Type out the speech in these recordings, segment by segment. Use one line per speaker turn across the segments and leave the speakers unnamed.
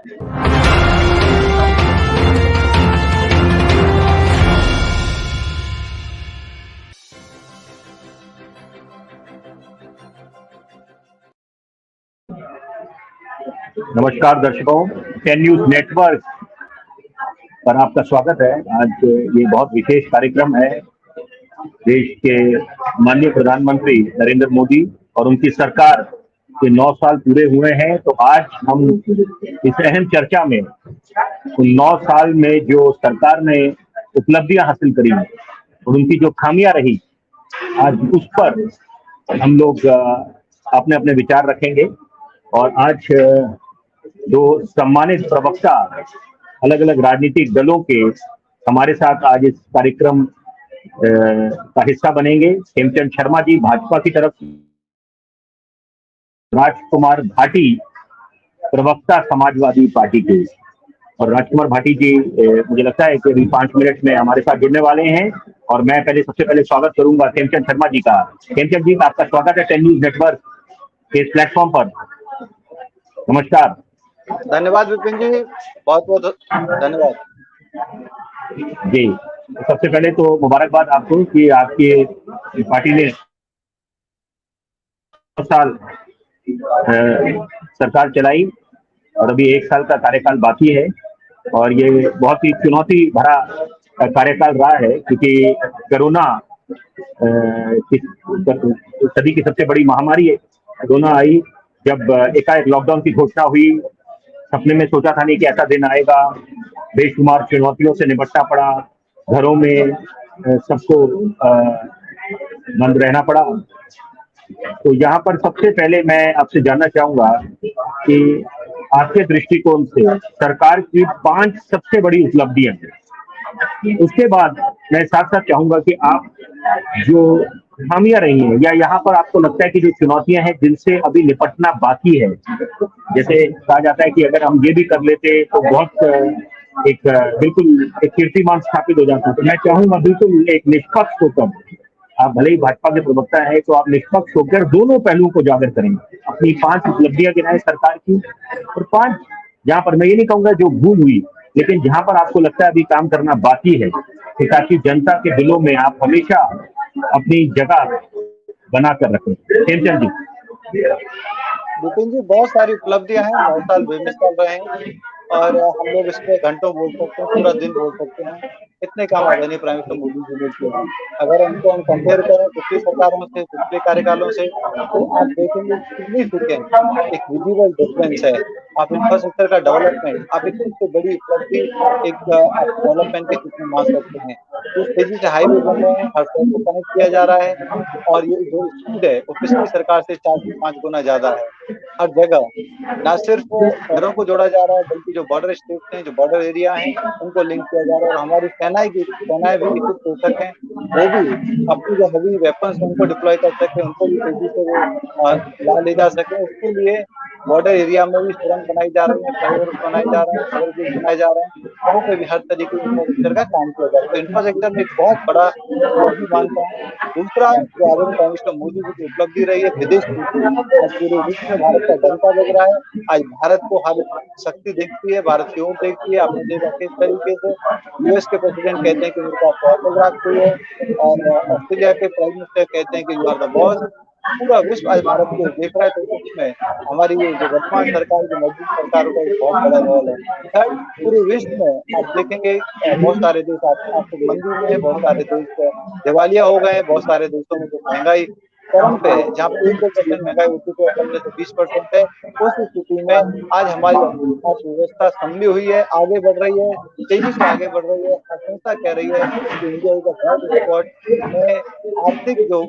नमस्कार दर्शकों, 10 news network पर आपका स्वागत है। आज ये बहुत विशेष कार्यक्रम है। देश के माननीय प्रधानमंत्री नरेंद्र मोदी और उनकी सरकार के 9 साल पूरे हुए हैं, तो आज हम इस अहम चर्चा में उन 9 साल में जो सरकार ने उपलब्धियां हासिल करी और उनकी जो खामियां रही, आज उस पर हम लोग अपने अपने विचार रखेंगे। और आज जो सम्मानित प्रवक्ता अलग अलग राजनीतिक दलों के हमारे साथ आज इस कार्यक्रम का हिस्सा बनेंगे। हेमचंद शर्मा जी भाजपा की तरफ, राजकुमार भाटी प्रवक्ता समाजवादी पार्टी के, और राजकुमार भाटी जी मुझे लगता है कि अभी 5 मिनट में हमारे साथ जुड़ने वाले हैं। और मैं सबसे पहले स्वागत करूंगा हेमचंद शर्मा जी का। हेमचंद जी, आपका स्वागत है 10 न्यूज नेटवर्क के इस प्लेटफॉर्म पर। नमस्कार।
धन्यवाद विपिन जी, बहुत बहुत धन्यवाद
जी। सबसे पहले तो मुबारकबाद आपको कि आपकी पार्टी ने 9 साल सरकार चलाई और अभी 1 साल का कार्यकाल बाकी है। और ये बहुत ही चुनौती भरा कार्यकाल रहा है, क्योंकि कोरोना सदी की सबसे बड़ी महामारी है। कोरोना आई जब एकाएक लॉकडाउन की घोषणा हुई, सपने में सोचा था नहीं कि ऐसा दिन आएगा। बेशुमार चुनौतियों से निपटना पड़ा, घरों में सबको बंद रहना पड़ा। तो यहाँ पर सबसे पहले मैं आपसे जानना चाहूंगा कि आपके दृष्टिकोण से सरकार की 5 सबसे बड़ी उपलब्धियां हैं। उसके बाद मैं साथ साथ चाहूंगा कि आप जो खामियां रही हैं या यहाँ पर आपको लगता है कि जो चुनौतियां हैं जिनसे अभी निपटना बाकी है, जैसे कहा जाता है कि अगर हम ये भी कर लेते तो बहुत बिल्कुल एक कीर्तिमान स्थापित हो जाता। तो मैं चाहूंगा बिल्कुल एक निष्पक्ष होकर, आप भले ही भाजपा के प्रवक्ता है, तो आप निष्पक्ष होकर दोनों पहलुओं को उजागर करें। अपनी 5 उपलब्धियां गिनाएं सरकार की, और 5 जहां पर मैं ये नहीं कहूंगा जो भूल हुई, लेकिन जहां पर आपको लगता है अभी काम करना बाकी है, ताकि जनता के दिलों में आप हमेशा अपनी जगह बनाकर रखें। हेमचंद जी।
विपिन जी, बहुत सारी उपलब्धियां हैं। 9 साल बेमिसाल रहे हैं और हम लोग इस पे घंटों बोल सकते हैं, पूरा दिन बोल सकते हैं। इतने काम आदरणीय प्राइम मिनिस्टर मोदी जी ने किए हैं। अगर इनको हम कंपेयर करें पिछली सरकारों से, पिछले कार्यकालों से, तो आप देखेंगे सिग्निफिकेंट एक विजिबल डिफरेंस है। आप इंफ्रास्ट्रक्चर का डेवलपमेंट, आप एक सबसे बड़ी उपलब्धि एक आप डेवलपमेंट के क्षेत्र में मान सकते हैं। जिस तेजी से हाईवे बन रहे हैं, हर शहर को कनेक्ट किया जा रहा है, और ये जो स्पीड है वो पिछली सरकार से 4 से 5 गुना ज्यादा है। हर जगह ना सिर्फ घरों को जोड़ा जा रहा है, बल्कि जो बॉर्डर स्टेट्स हैं, जो बॉर्डर एरिया हैं, उनको लिंक किया जा रहा है। और हमारी सेनाएं भी इक्विप हो सकें, वो भी अपनी जो हेवी वेपन्स उनको डिप्लॉय कर सके, उनको भी तेजी से वो ले जा सके। उसके लिए बॉर्डर एरिया में भी सुरंग बनाई जा रही है, फ्लाईओवर बनाए जा रहे हैं, ओवरब्रिज बनाए जा रहे हैं, वहाँ पे भी हर तरीके के इंफ्रास्ट्रक्चर का काम किया जा रहा है। तो इंफ्रास्ट्रक्चर में एक बहुत बड़ा उपलब्धि मानता हूँ। दूसरा, जो आदरणीय प्राइम मिनिस्टर मोदी जी की उपलब्धि रही है विदेश नीति। आज पूरे विश्व में भारत का डंका बज रहा है। आज भारत को हर शक्ति देखती है, भारत की ओर देखती है। आपने देखा किस तरीके से यूएस के प्रेसिडेंट कहते हैं कि मेरे को आपको ऑटोग्राफ चाहिए, और ऑस्ट्रेलिया के प्राइम मिनिस्टर कहते हैं कि यू आर द बॉस। पूरा विश्व आज भारत को देख रहा है। तो उसमें हमारी ये जो वर्तमान सरकार, जो मौजूद सरकारों का एक बहुत बड़ा रोल है। थर्ड, पूरे विश्व में आप देखेंगे बहुत सारे देश आर्थिक मंदी में है, बहुत सारे देश दिवालिया हो गए हैं, बहुत सारे देशों में जो महंगाई चरम पे है, जहाँ पे 1-2% महंगाई होती है, 15 से 20% है। उस स्थिति में आज हमारी अर्थव्यवस्था संभली हुई है, आगे बढ़ रही है, तेजी से आगे बढ़ रही है। हर संस्था कह रही है कि India is a bright spot. मैं आर्थिक जो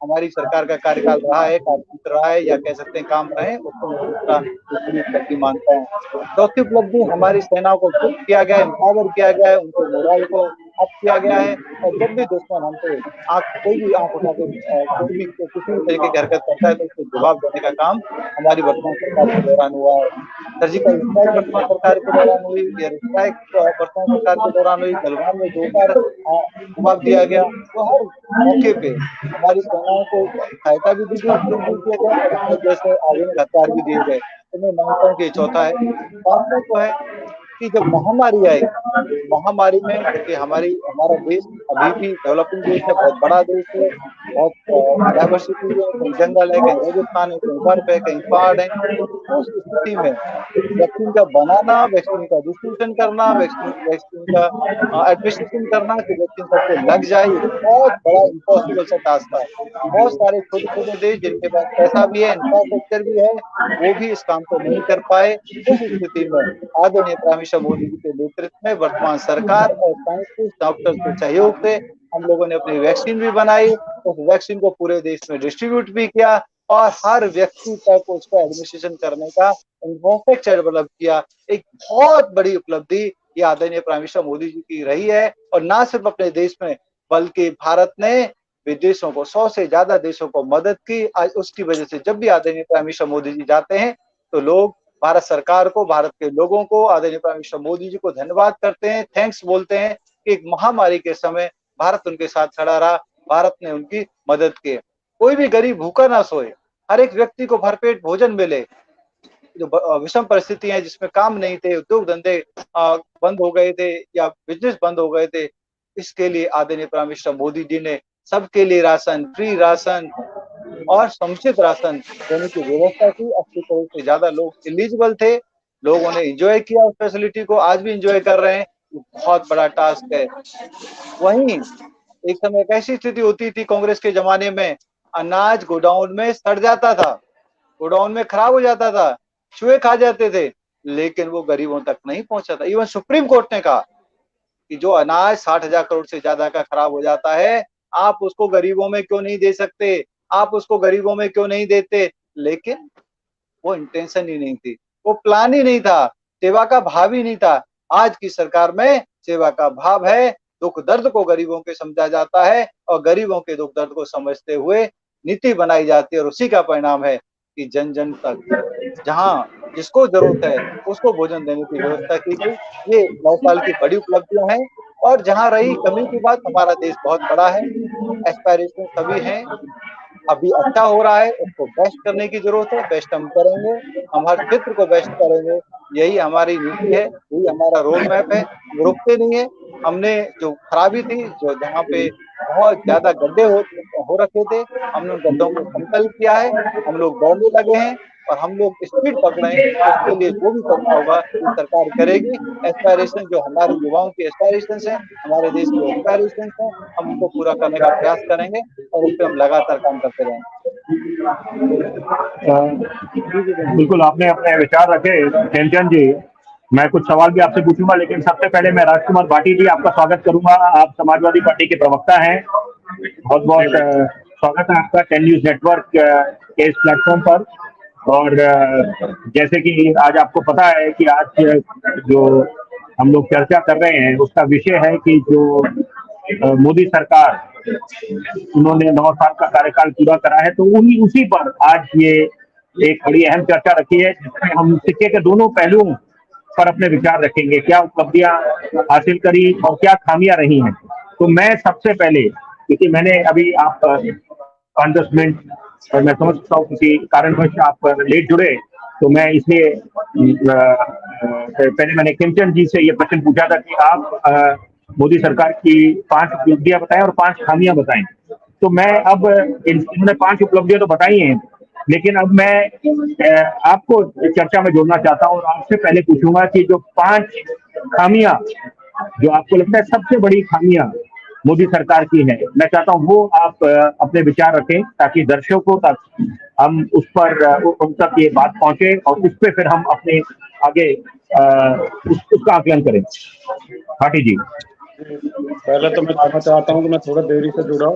हमारी सरकार का कार्यकाल रहा है, कार्यकाल रहा है, या कह सकते हैं काम रहे, उसको मैं दूसरा बड़ी उपलब्धि मानता हूँ। चौथी उपलब्धि, हमारी सेनाओं को इक्विप किया गया है, एम्पावर किया गया है, उनके मोरल को अप किया गया है। और जब भी दुश्मन हम पे कोई भी आंख उठा के कोई भी किसी भी तरीके की हरकत करता है, तो उसको जवाब देने का काम हमारी वर्तमान सरकार के दौरान हुआ है। सर्जिकल स्ट्राइक वर्तमान सरकार के दौरान हुई, एयर स्ट्राइक वर्तमान सरकार के दौरान हुई, गलवान में 2 बार जवाब दिया गया। तो हर मौके पे हमारी सेनाओं को सहायता भी दी गई, किया गया, और उसमें जैसे आधुनिक हथियार भी दिए गए। तो मैं मानता हूँ कि ये चौथा है। पांचवा तो है कि जब महामारी आई, महामारी में देखिए हमारा देश अभी भी डेवलपिंग देश है, बहुत बड़ा देश है, बहुत डाइवर्सिटी है, कहीं जंगल है, कहीं रेगिस्तान है, कहीं बर्फ है, कहीं पहाड़ है। उस स्थिति में वैक्सीन का बनाना, वैक्सीन का डिस्ट्रीब्यूशन करना, वैक्सीन वैक्सीन का एडमिनिस्ट्रेशन करना कि वैक्सीन सबको लग जाए, ये बहुत बड़ा इम्पॉसिबल सा टास्क था। बहुत सारे छोटे-छोटे देश जिनके पास पैसा भी है, इंफ्रास्ट्रक्चर भी है, वो भी इस काम को नहीं कर पाए। उस स्थिति में आदरणीय प्राइम मिनिस्टर मोदी जी के नेतृत्व में वर्तमान सरकार और साइंटिस्ट, डॉक्टर्स के सहयोग से हम लोगों ने अपनी वैक्सीन भी बनाई, उस वैक्सीन को पूरे देश में डिस्ट्रीब्यूट भी किया और हर व्यक्ति तक उसको एडमिनिस्ट्रेशन करने का इंफ्रास्ट्रक्चर डेवलप किया। एक बहुत बड़ी उपलब्धि ये आदरणीय प्राइम मिनिस्टर मोदी जी की रही है और ना सिर्फ अपने देश में बल्कि भारत ने विदेशों को 100 से ज्यादा देशों को मदद की। आज उसकी वजह से जब भी आदरणीय प्राइम मिनिस्टर मोदी जी जाते हैं तो लोग भारत सरकार को, भारत के लोगों को, आदरणीय प्राइम मिनिस्टर मोदी जी को धन्यवाद करते हैं, थैंक्स बोलते हैं कि एक महामारी के समय भारत उनके साथ खड़ा रहा, भारत ने उनकी मदद की। कोई भी गरीब भूखा ना सोए, हर एक व्यक्ति को भरपेट भोजन मिले। जो विषम परिस्थिति है जिसमें काम नहीं थे, उद्योग धंधे बंद हो गए थे या बिजनेस बंद हो गए थे, इसके लिए आदरणीय प्राइम मिनिस्टर मोदी जी ने सबके लिए राशन, फ्री राशन और समुचित राशन देने की व्यवस्था की। 80 करोड़ से ज्यादा लोग एलिजिबल थे, लोगों ने एंजॉय किया उस फैसिलिटी को, आज भी एंजॉय कर रहे हैं। बहुत बड़ा टास्क है। वहीं एक समय एक ऐसी स्थिति होती थी कांग्रेस के जमाने में, अनाज गोडाउन में सड़ जाता था, गोडाउन में खराब हो जाता था, चूहे खा जाते थे, लेकिन वो गरीबों तक नहीं पहुंचा था। इवन सुप्रीम कोर्ट ने कहा कि जो अनाज 60,000 करोड़ से ज्यादा का खराब हो जाता है, आप उसको गरीबों में क्यों नहीं दे सकते, आप उसको गरीबों में क्यों नहीं देते। लेकिन वो इंटेंशन ही नहीं थी, वो प्लान ही नहीं था, सेवा का भाव ही नहीं था। आज की सरकार में सेवा का भाव है, दुख दर्द को गरीबों के समझा जाता है और गरीबों के दुख दर्द को समझते हुए नीति बनाई जाती है और उसी का परिणाम है कि जन जन तक जहाँ जिसको जरूरत है उसको भोजन देने की व्यवस्था की गई। ये 9 साल की बड़ी उपलब्धियां हैं। और जहाँ रही कमी की बात, हमारा देश बहुत बड़ा है, एस्पायरेशन सभी हैं, अभी अच्छा हो रहा है, उसको बेस्ट करने की जरूरत है, बेस्ट हम करेंगे, हम हर क्षेत्र को बेस्ट करेंगे, यही हमारी नीति है, यही हमारा रोड मैप है। हम रुकते नहीं है। हमने जो खराबी थी, जो जहाँ पे बहुत ज्यादा गड्ढे हो रखे थे, हमने उन गड्ढों को समतल किया है, हम लोग दौड़ने लगे हैं और हम लोग स्पीड पकड़े। उसके लिए जो भी करना होगा ये सरकार करेगी। एस्पायरेशन जो हमारे युवाओं की एस्पायरेशंस हैं, हमारे देश की एस्पायरेशंस हैं, हम उनको पूरा करने का प्रयास करेंगे और उस पर हम लगातार काम करते रहेंगे।
बिल्कुल आपने अपने विचार रखे प्रेमचंद जी। मैं कुछ सवाल भी आपसे पूछूंगा, लेकिन सबसे पहले मैं राजकुमार भाटी जी आपका स्वागत करूंगा। आप समाजवादी पार्टी के प्रवक्ता हैं, बहुत बहुत स्वागत है आपका 10 न्यूज नेटवर्क के इस प्लेटफॉर्म पर। और जैसे कि आज आपको पता है कि आज जो हम लोग चर्चा कर रहे हैं उसका विषय है कि जो मोदी सरकार, उन्होंने 9 साल का कार्यकाल पूरा करा है, तो उसी पर आज ये एक बड़ी अहम चर्चा रखी है जिसमें हम सिक्के के दोनों पहलुओं पर अपने विचार रखेंगे, क्या उपलब्धियां हासिल करी और क्या खामियां रही हैं। तो मैं सबसे पहले, क्योंकि मैंने अभी आप 5-10 मिनट, और मैं समझ सकता हूँ किसी कारणवश आप लेट जुड़े, तो मैं इसलिए पहले मैंने खेमचंद जी से ये प्रश्न पूछा था कि आप मोदी सरकार की 5 उपलब्धियां बताएं और 5 खामियां बताएं। तो मैं अब इन्होंने 5 उपलब्धियां तो बताई हैं, लेकिन अब मैं आपको चर्चा में जोड़ना चाहता हूं और आपसे पहले पूछूंगा कि जो 5 खामियां जो आपको लगता है सबसे बड़ी खामियां मोदी सरकार की है, मैं चाहता हूं वो आप अपने विचार रखें ताकि दर्शकों तक हम उस पर उन तक ये बात पहुंचे और उस पर फिर हम अपने आगे उसका आकलन करें। भाटी जी।
पहले तो मैं कहना चाहता हूँ कि मैं थोड़ा देरी से जुड़ा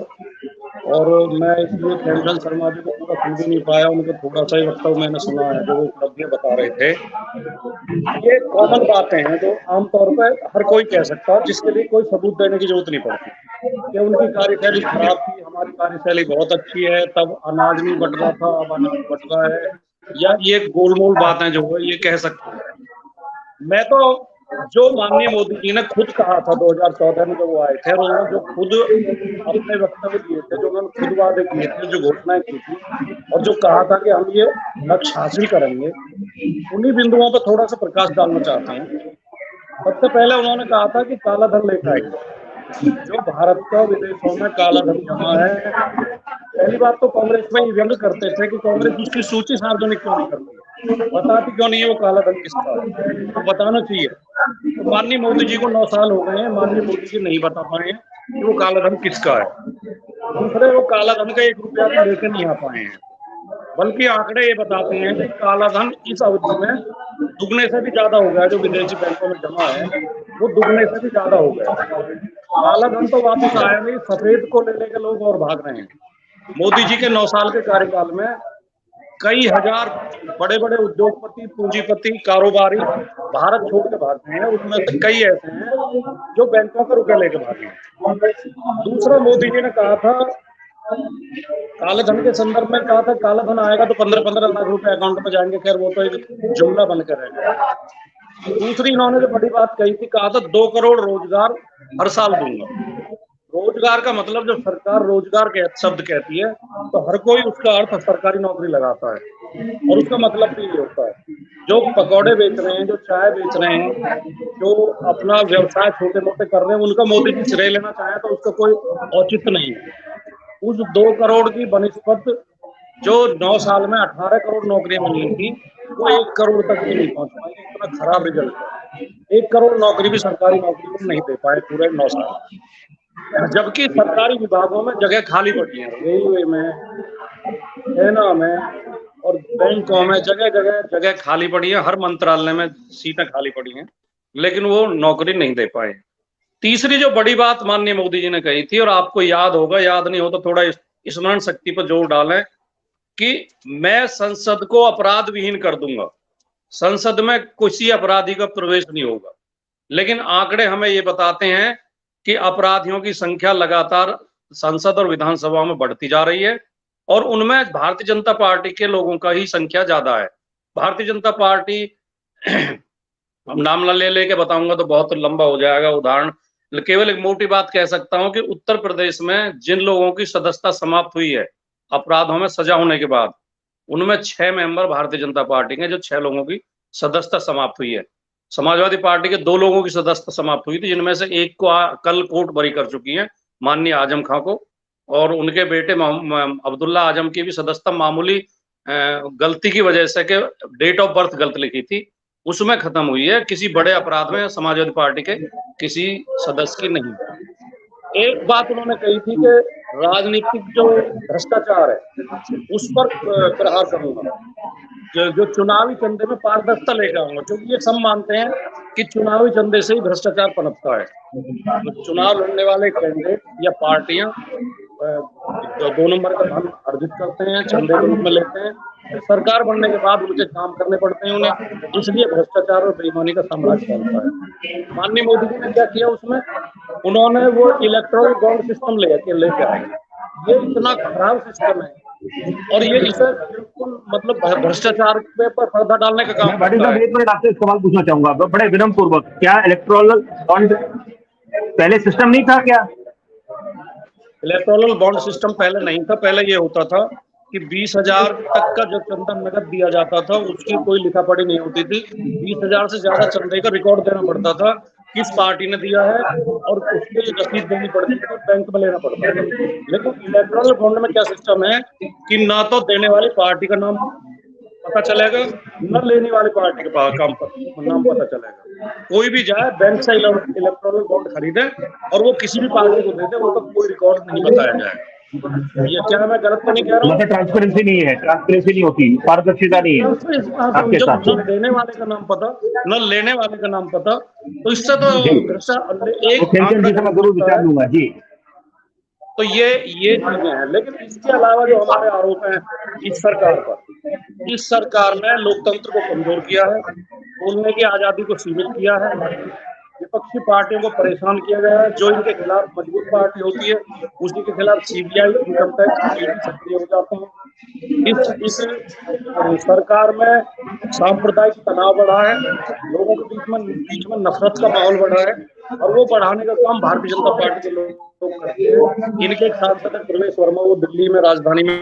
और मैं इसलिए प्रेमचंद शर्मा जी को पूरा सुन भी नहीं पाया, उनको थोड़ा सा ही वक्तव्य मैंने सुना है जो वो उपलब्धियां बता रहे थे। ये कॉमन बातें हैं जो आमतौर पर हर कोई कह सकता है, जिसके लिए कोई सबूत देने की जरूरत नहीं पड़ती कि उनकी कार्यशैली खराब थी, हमारी कार्यशैली बहुत अच्छी है, तब अनाज नहीं बट रहा था, अब अनाज बट रहा है, या ये गोलमोल बातें जो है ये कह सकते हैं। मैं तो जो माननीय मोदी जी ने खुद कहा था 2014 में जब वो आए थे, और उन्होंने जो खुद अपने वक्तव्य दिए थे, जो उन्होंने खुद वादे किए थे, जो घोषणाएं की थी, और जो कहा था कि हम ये लक्ष्य हासिल करेंगे, उन्हीं बिंदुओं पर थोड़ा सा प्रकाश डालना चाहता हूँ। सबसे पहले उन्होंने कहा था कि काला धन लेकर आएंगे। जो भारत का विदेशों में काला धन जमा है, पहली बात तो कांग्रेस में ये व्यंग करते थे कि कांग्रेस उसकी सूची सार्वजनिक क्यों नहीं करती, बताती क्यों नहीं है वो काला धन किसका है, तो बताना चाहिए। तो माननीय मोदी जी को 9 साल हो गए हैं, माननीय मोदी जी नहीं बता पाए हैं कि वो काला धन किसका है। दूसरे, वो काला धन का 1 रुपया भी लेकर नहीं आ पाए हैं, बल्कि आंकड़े ये बताते हैं कि काला धन इस अवधि में दुगने से भी ज्यादा हो गया। जो विदेशी बैंकों में जमा है वो दुगने से भी ज्यादा हो गया। काला धन तो वापस आया नहीं, सफेद को ले लेकर लोग और भाग रहे हैं। मोदी जी के 9 साल के कार्यकाल में कई हजार बड़े बड़े उद्योगपति, पूंजीपति, कारोबारी भारत छोड़ के भाग गए हैं। उसमें से कई ऐसे हैं जो बैंकों का रुपया लेके भागे। दूसरा, मोदी जी ने कहा था, काले धन के संदर्भ में कहा था, काला धन आएगा तो 15-15 लाख रुपए अकाउंट में जाएंगे। खैर वो तो एक जुमला बनकर रह गया। दूसरी, इन्होंने जो बड़ी बात कही थी, कहा था 2 करोड़ रोजगार हर साल दूंगा। रोजगार का मतलब, जब सरकार रोजगार के शब्द कहती है तो हर कोई उसका अर्थ सरकारी नौकरी लगाता है, और उसका मतलब भी ये होता है। जो पकौड़े बेच रहे हैं, जो चाय बेच रहे हैं, जो अपना व्यवसाय छोटे मोटे कर रहे हैं, उनका मोदी जी श्रेय लेना चाहे तो उसका कोई औचित्य नहीं है। उस 2 करोड़ की बनिस्पत जो 9 साल में 18 करोड़ नौकरियां मिली थी, वो 1 करोड़ तक भी नहीं पहुंच पाई। इतना खराब रिजल्ट है। 1 करोड़ नौकरी भी सरकारी नौकरी को नहीं दे पाए पूरे 9 साल। जबकि सरकारी विभागों में जगह खाली पड़ी है, रेलवे में, सेना में और बैंकों में जगह जगह जगह खाली पड़ी है। हर मंत्रालय में सीटें खाली पड़ी हैं, लेकिन वो नौकरी नहीं दे पाए। तीसरी जो बड़ी बात माननीय मोदी जी ने कही थी, और आपको याद होगा, याद नहीं हो तो थोड़ा स्मरण शक्ति पर जोर डालें, कि मैं संसद को अपराध विहीन कर दूंगा, संसद में किसी अपराधी का प्रवेश नहीं होगा। लेकिन आंकड़े हमें ये बताते हैं कि अपराधियों की संख्या लगातार संसद और विधानसभा में बढ़ती जा रही है, और उनमें भारतीय जनता पार्टी के लोगों का ही संख्या ज्यादा है। भारतीय जनता पार्टी हम नाम न ले लेके बताऊंगा तो बहुत लंबा हो जाएगा उदाहरण, केवल एक मोटी बात कह सकता हूं कि उत्तर प्रदेश में जिन लोगों की सदस्यता समाप्त हुई है अपराधों में सजा होने के बाद, उनमें 6 मेंबर भारतीय जनता पार्टी के, जो 6 लोगों की सदस्यता समाप्त हुई है। समाजवादी पार्टी के 2 लोगों की सदस्यता समाप्त हुई थी, जिनमें से एक को कल कोर्ट बरी कर चुकी है, माननीय आजम खां को, और उनके बेटे अब्दुल्ला आजम की भी सदस्यता मामूली गलती की वजह से, के डेट ऑफ बर्थ गलत लिखी थी, उसमें खत्म हुई है। किसी बड़े अपराध में समाजवादी पार्टी के किसी सदस्य की नहीं। एक बात उन्होंने कही थी कि राजनीतिक जो भ्रष्टाचार है उस पर प्रहार करूंगा, जो चुनावी चंदे में पारदर्शिता लेकर आऊंगा, क्योंकि ये सब मानते हैं कि चुनावी चंदे से ही भ्रष्टाचार पनपता है। तो चुनाव लड़ने वाले कैंडिडेट या पार्टियां 2 नंबर का धन अर्जित करते हैं, चंदे के रूप में लेते हैं, फिर सरकार बनने के बाद उनके काम करने पड़ते हैं उन्हें, इसलिए भ्रष्टाचार और बेईमानी का साम्राज्य फैलता है। माननीय मोदी जी ने क्या किया उसमें, उन्होंने वो इलेक्ट्रॉल बॉन्ड सिस्टम लेके आए। ये इतना खराब सिस्टम है, और ये इसे बिल्कुल मतलब भ्रष्टाचार पे पर पर्दा डालने का काम करता है।
1 मिनट आपसे सवाल पूछना चाहूंगा बड़े विनम्र पूर्वक, क्या इलेक्टोरल बॉन्ड पहले सिस्टम नहीं था क्या?
इलेक्टोरल बॉन्ड सिस्टम पहले नहीं था। पहले ये होता था कि 20,000 तक का जो चंदा नगद दिया जाता था उसकी कोई लिखा पढ़ी नहीं होती थी। 20,000 से ज्यादा चंदे का रिकॉर्ड देना पड़ता था, किस पार्टी ने दिया है, और उसकी रसीद देनी पड़ती थी, बैंक में लेना पड़ता था। लेकिन इलेक्टोरल बॉन्ड में क्या सिस्टम है कि ना तो देने वाली पार्टी का नाम पता चलेगा, न लेने वाली पार्टी के पास नाम पता चलेगा। कोई भी जाए बैंक से इलेक्टोरल बॉन्ड खरीदे और वो किसी भी पार्टी को दे दे, उसका कोई रिकॉर्ड नहीं बताया जाएगा। ये क्या मैं गलत तो नहीं कह रहा हूँ?
मतलब ट्रांसपेरेंसी नहीं है, ट्रांसपेरेंसी नहीं होती, पारदर्शिता नहीं है आपके साथ।
न देने वाले का नाम पता, न लेने वाले का नाम पता, तो इससे तो एक
जरूर विचार लूंगा जी।
तो ये चीजें हैं। लेकिन इसके अलावा जो हमारे आरोप हैं इस सरकार पर, इस सरकार ने लोकतंत्र को कमजोर किया है, बोलने की आजादी को सीमित किया है, विपक्षी पार्टियों को परेशान किया गया है। जो इनके खिलाफ मजबूत पार्टी होती है उसी के खिलाफ सीबीआई, इनकम टैक्स, ईडी सक्रिय हो जाते हैं। इस सरकार में सांप्रदायिक तनाव बढ़ा है, लोगों के बीच में नफरत का माहौल बढ़ा है, और वो बढ़ाने का काम भारतीय जनता पार्टी के लोग करते हैं। इनके एक सांसद है प्रवेश वर्मा, वो दिल्ली में राजधानी में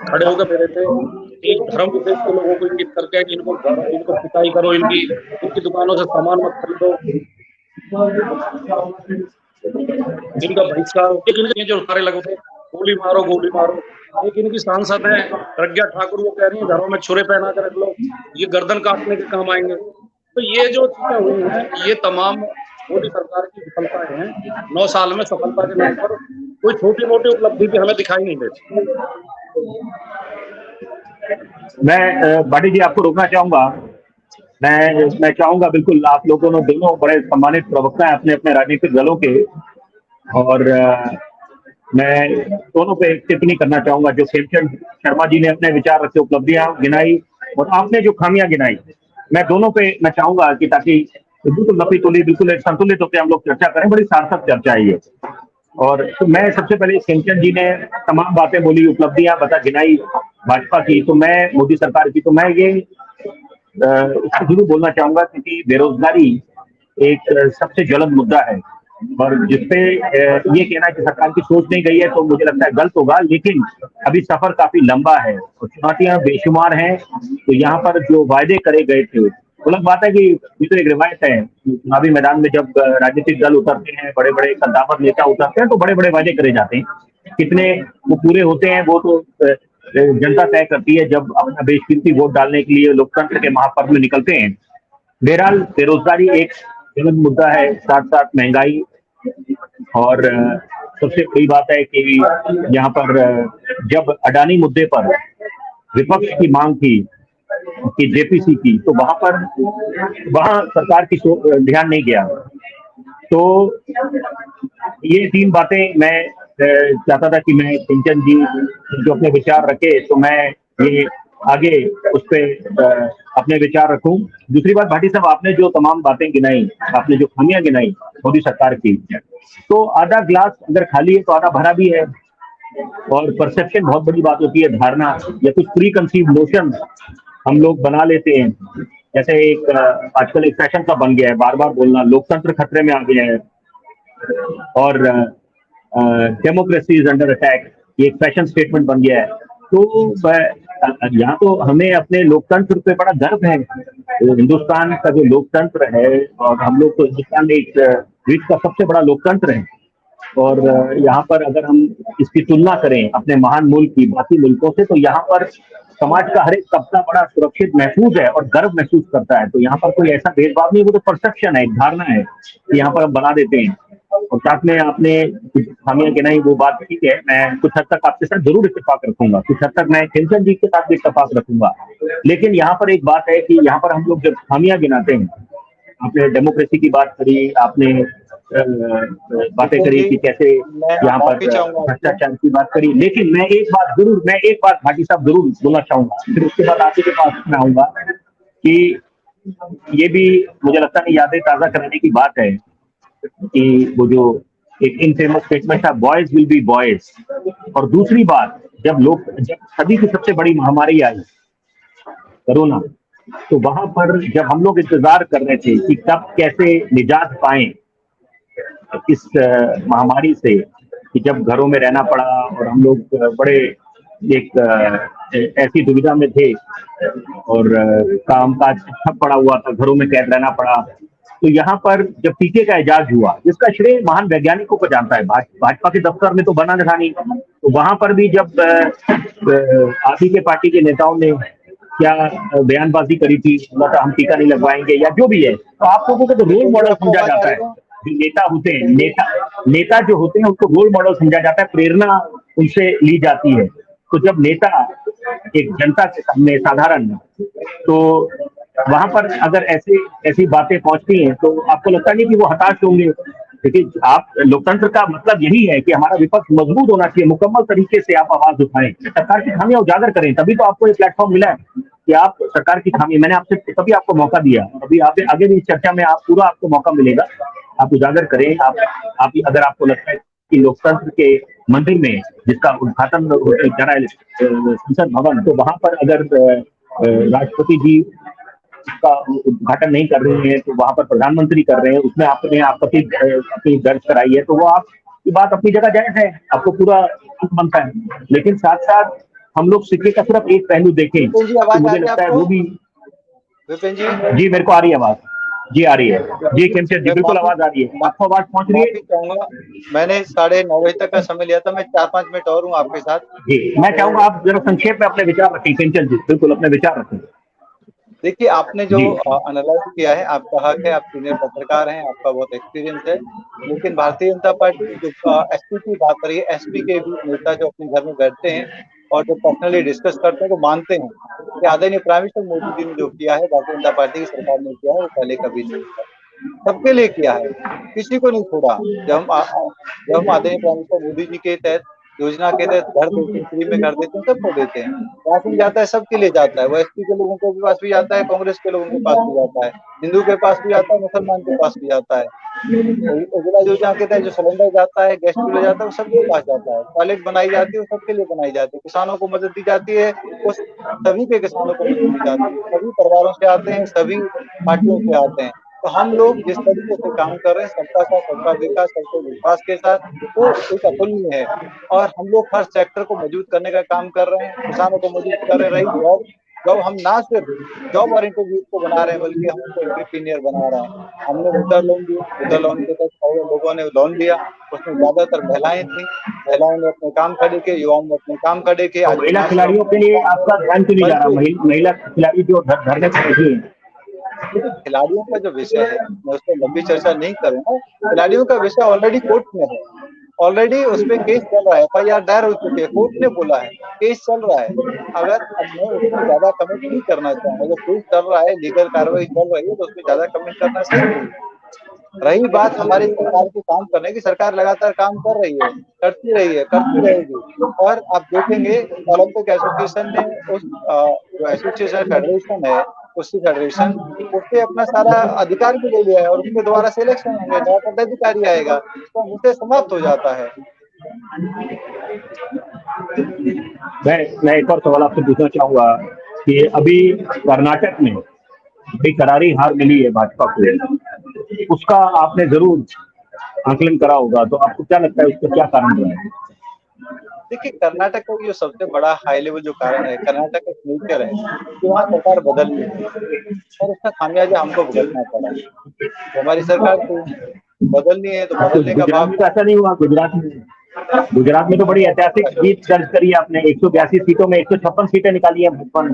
खड़े होकर कह रहे थे कि धर्म विशेष के लोगों को इंगित करके इनको पिटाई करो, इनकी दुकानों से सामान मत खरीदो, इनका बहिष्कार, इनके जो नारे लगे थे गोली मारो गोली मारो। एक इनकी सांसद है प्रज्ञा ठाकुर, वो कह रही है घरों में छुरे पहना कर रख लो, ये गर्दन काटने के काम आएंगे। तो ये जो चीजें हुई हैं, ये तमाम मोदी सरकार की विफलताएं हैं। 9 साल में सफलता के नाम पर कोई छोटी मोटी उपलब्धि भी हमें दिखाई नहीं देती।
मैं भाटी जी आपको रोकना चाहूंगा। मैं चाहूंगा, बिल्कुल आप लोगों ने दोनों बड़े सम्मानित प्रवक्ता हैं अपने अपने राजनीतिक दलों के, और मैं दोनों पे टिप्पणी करना चाहूंगा। जो खेमचंद शर्मा जी ने अपने विचार रखे, उपलब्धियां गिनाई, और आपने जो खामियां गिनाई, मैं दोनों पे मैं चाहूंगा कि ताकि बिल्कुल नफी तुली, बिल्कुल एक संतुलित होकर हम लोग चर्चा करें। बड़ी सार्थक चर्चा है ये। और तो मैं सबसे पहले खेमचंद जी ने तमाम बातें बोली, उपलब्धियां बता गिनाई भाजपा की, तो मैं मोदी सरकार की, तो मैं ये इसको जरूर बोलना चाहूंगा क्योंकि बेरोजगारी एक सबसे ज्वलंत मुद्दा है, और जिसपे ये कहना कि सरकार की सोच नहीं गई है तो मुझे लगता है गलत होगा। लेकिन अभी सफर काफी लंबा है और चुनौतियां बेशुमार हैं। तो यहाँ पर जो वायदे करे गए थे, अलग बात है कि ये तो एक रिवायत है, चुनावी मैदान में जब राजनीतिक दल उतरते हैं, बड़े बड़े कद्दावर नेता उतरते हैं, तो बड़े बड़े वायदे करे जाते हैं। कितने वो पूरे होते हैं वो तो जनता तय करती है जब अपना बेशकीमती वोट डालने के लिए लोकतंत्र के महापर्व में निकलते हैं। बहरहाल बेरोजगारी एक ज्वलंत मुद्दा है, साथ साथ महंगाई, और सबसे बड़ी बात है कि यहाँ पर जब अडानी मुद्दे पर विपक्ष की मांग थी कि जेपीसी की, तो वहां सरकार की ध्यान नहीं गया। तो ये 3 बातें मैं चाहता था कि मैं खेमचंद जी जो अपने विचार रखे, तो मैं ये आगे उस पर अपने विचार रखूं। दूसरी बात, भाटी साहब आपने जो तमाम बातें गिनाई, आपने जो खामियां गिनाई मोदी सरकार की, तो आधा ग्लास अगर खाली है तो आधा भरा भी है। और परसेप्शन बहुत बड़ी बात होती है, धारणा या कुछ प्री कंसीव नोशन हम लोग बना लेते हैं। जैसे एक आजकल एक फैशन सा बन गया है बार बार बोलना, लोकतंत्र खतरे में आ गया है और डेमोक्रेसी इज अंडर अटैक, ये एक फैशन स्टेटमेंट बन गया है। तो यहाँ तो हमें अपने लोकतंत्र पे बड़ा गर्व है। हिंदुस्तान का जो लोकतंत्र है, और हम लोग तो हिंदुस्तान में एक विश्व का सबसे बड़ा लोकतंत्र है, और यहाँ पर अगर हम इसकी तुलना करें अपने महान मुल्क की बाकी मुल्कों से, तो यहाँ पर समाज का हर एक तबका बड़ा सुरक्षित महसूस है और गर्व महसूस करता है। तो यहाँ पर कोई ऐसा भेदभाव नहीं, वो तो परसेप्शन है, एक धारणा है कि यहाँ पर हम बना देते हैं। और साथ में आपने कुछ खामियां गिनाई, वो बात ठीक है, मैं कुछ हद तक आपके साथ जरूर इत्तेफाक रखूंगा, कुछ हद तक मैं खेमचंद जी के साथ भी इत्तेफाक रखूंगा। लेकिन यहाँ पर एक बात है कि यहाँ पर हम लोग जब खामियां गिनाते हैं, आपने डेमोक्रेसी की बात करी, आपने बातें करी कि कैसे यहाँ पर भ्रष्टाचार की बात करी, लेकिन मैं एक बात भाटी साहब जरूर बोलना चाहूंगा, फिर उसके बाद आपके के पास मैं आऊंगा कि ये भी मुझे लगता है यादें ताजा कराने की बात है कि वो जो एक इनफेमस स्टेटमेंट था, बॉयज विल बी बॉयज। और दूसरी बात, जब सदी की सबसे बड़ी महामारी आई कोरोना, तो वहां पर जब हम लोग इंतजार कर रहे थे कि कब कैसे निजात पाएं इस महामारी से, कि जब घरों में रहना पड़ा और हम लोग बड़े एक ऐसी दुविधा में थे और कामकाज ठप पड़ा हुआ था, घरों में कैद रहना पड़ा। तो यहाँ पर जब टीके का इजाज हुआ, जिसका श्रेय महान वैज्ञानिकों को जानता है, भाजपा के दफ्तर में तो बना था नहीं, तो वहां पर भी जब आधी के पार्टी के नेताओं ने क्या बयानबाजी करी थी, हम टीका नहीं लगवाएंगे या जो भी है, तो आप लोगों को तो रोल मॉडल समझा जाता है। जो नेता होते हैं, नेता जो होते हैं उनको रोल मॉडल समझा जाता है, प्रेरणा उनसे ली जाती है। तो जब नेता एक जनता के सामने साधारण, तो वहां पर अगर ऐसी बातें पहुंचती हैं तो आपको लगता नहीं कि वो हताश होंगे, क्योंकि आप लोकतंत्र का मतलब यही है कि हमारा विपक्ष मजबूत होना चाहिए, मुकम्मल तरीके से आप आवाज उठाएं, सरकार की खामियां उजागर करें। तभी तो आपको ये प्लेटफॉर्म मिला है कि आप सरकार की खामी, मैंने आपसे तभी आपको मौका दिया, अभी आगे भी इस चर्चा में आपको मौका मिलेगा, आप उजागर करें। आप अगर आपको लगता है कि लोकतंत्र के मंदिर में जिसका उद्घाटन करा है संसद भवन, तो वहां पर अगर राष्ट्रपति जी का उद्घाटन नहीं कर रहे हैं तो वहां पर प्रधानमंत्री कर रहे हैं, उसमें आपने आपत्ति अपनी दर्ज कराई है, तो वो आप ये बात अपनी जगह जायज है, आपको पूरा बनता है। लेकिन साथ साथ हम लोग सिक्के का सिर्फ एक पहलू देखें तो मुझे लगता है वो भी।
विपिन
जी मेरे को आ रही है आवाज, जी आ रही है जी, खेमचंद जी बिल्कुल आवाज आ रही है, आपको आवाज पहुंच रही है?
मैंने 9:30 बजे तक का समय लिया था, मैं 4-5 मिनट और हूँ आपके साथ।
जी मैं चाहूंगा आप जरा संक्षेप में अपने विचार रखें खेमचंद जी, बिल्कुल अपने विचार रखें।
देखिए, आपने जो एनालाइज किया है, आपका हक है, आप सीनियर पत्रकार हैं, आपका बहुत एक्सपीरियंस है, लेकिन भारतीय जनता पार्टी जो एसपी की बात कर रही है, एसपी के भी नेता जो अपने घर में बैठते हैं और जो पर्सनली डिस्कस करते हैं, वो मानते हैं कि आदरणीय प्राइम मिनिस्टर मोदी जी ने जो किया है, भारतीय जनता पार्टी की सरकार ने किया है, वो पहले कभी नहीं किया, सबके लिए किया है, किसी को नहीं छोड़ा। जब हम आदरणीय प्राइम मिनिस्टर मोदी जी के तहत योजना के तहत घर देते हैं, फ्री में घर देते हैं, सबको देते हैं, राशन जाता है, सबके लिए जाता है, वो एसपी के लोगों के पास भी जाता है, कांग्रेस के लोगों के पास भी जाता है, हिंदू के पास भी जाता है, मुसलमान के पास भी जाता है। उज्ज्वला योजना के तहत जो सिलेंडर जाता है, गैस चूल्हा जाता है, वो सबके पास जाता है, टॉयलेट बनाई जाती है, वो सबके लिए बनाई जाती है, किसानों को मदद दी जाती है, वो सभी के किसानों को मदद दी जाती है, सभी परिवारों से आते हैं, सभी पार्टियों से आते हैं। तो हम लोग जिस तरीके से काम कर रहे हैं, सबका साथ सबका विकास, सबके विश्वास के साथ, वो एक अतुलनीय है और हम लोग हर सेक्टर को मजबूत करने का काम कर रहे हैं, किसानों को मजबूत कर रहे हैं। रही जॉब हम ना सिर्फ जॉब ओरिएंटेड यूथ को बना रहे हैं, बल्कि हम उनको एंटरप्रेन्योर बना रहे हैं। हमने मुद्रा लोन दिया, मुद्रा लोन के तहत लोगों ने लोन लिया, उसमें ज्यादातर महिलाएं थी, महिलाओं ने अपने काम खड़े किए, युवाओं ने अपने काम खड़े किए। आज
महिला खिलाड़ियों के लिए आपका ध्यान क्यों नहीं जा रहा? महिला खिलाड़ी जो घर में बैठी है,
खिलाड़ियों का जो विषय है, मैं उस पर लंबी चर्चा नहीं करूंगा। खिलाड़ियों का विषय ऑलरेडी कोर्ट में है, ऑलरेडी उस पर केस चल रहा है, FIR दायर हो चुकी है, कोर्ट ने बोला है, केस चल रहा है। अगर अब मैं उसमें ज्यादा कमेंट नहीं करना चाहूंगा, जब केस चल रहा है, लीगल कार्रवाई चल रही है, तो उसमें ज्यादा कमेंट करना सही नहीं है। रही बात हमारी सरकार के काम करने की, सरकार लगातार काम कर रही है, करती रही है, करती रहेगी। और आप देखेंगे ओलंपिक एसोसिएशन ने उस जो एसोसिएशन फेडरेशन है, उसकी फेडरेशन उससे अपना सारा अधिकार भी ले लिया है और उसके द्वारा सिलेक्शन होंगे, नया पदाधिकारी आएगा, तो मुझसे समाप्त हो जाता है।
मैं एक और सवाल आपसे पूछना चाहूंगा कि अभी कर्नाटक में बड़ी करारी हार मिली है भाजपा को, उसका आपने जरूर आकलन करा होगा, तो आपको क्या लगता है उसका क्या कारण रहा है?
देखिए, कर्नाटक का जो सबसे बड़ा हाई लेवल जो कारण है, कर्नाटक का नेचर है कि वहाँ सरकार बदलनी है और उसका खामियाजा हमको भुगतना पड़ा। तो हमारी सरकार को बदलनी है, तो बदलने का
गुजरात में तो ऐसा नहीं हुआ। गुजरात में तो बड़ी ऐतिहासिक जीत दर्ज करी है आपने, 182 सीटों में 156 सीटें निकाली है भाजपा ने।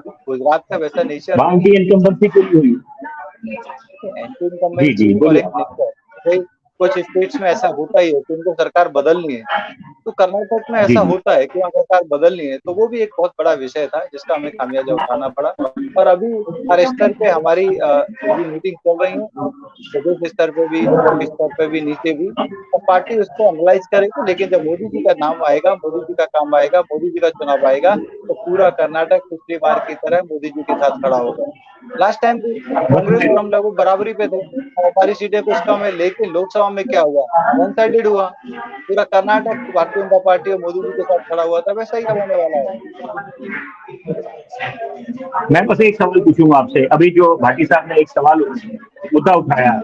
गुजरात का वैसा नेचर
वहाँ की इनकम्बेंसी क्यों हुई?
इनकम्बेंसी और एक नेचर, कुछ स्टेट्स में ऐसा होता ही है कि उनको सरकार बदलनी है, तो कर्नाटक में ऐसा होता है कि वहाँ सरकार बदलनी है, तो वो भी एक बहुत बड़ा विषय था जिसका हमें खामियाजा उठाना पड़ा। और अभी हर स्तर पे हमारी मीटिंग चल रही है, प्रदेश स्तर पे भी, ब्लॉक स्तर पे भी, नीचे भी, और पार्टी उसको एनालाइज करेगी। लेकिन जब मोदी जी का नाम आएगा, मोदी जी का काम आएगा, मोदी जी का चुनाव आएगा, तो पूरा कर्नाटक पिछली बार की तरह मोदी जी के साथ खड़ा होगा। लास्ट टाइम कांग्रेस और हम लोग बराबरी पे थे, हमारी सीटें कुछ कम है, लेकिन लोकसभा में क्या हुआ, वन साइडेड हुआ, पूरा कर्नाटक भारतीय जनता पार्टी और मोदी जी के साथ खड़ा हुआ था। वैसा ही होने वाला है।
मैं बस एक सवाल पूछूंगा आपसे, अभी जो भाटी साहब ने एक सवाल मुद्दा उठाया,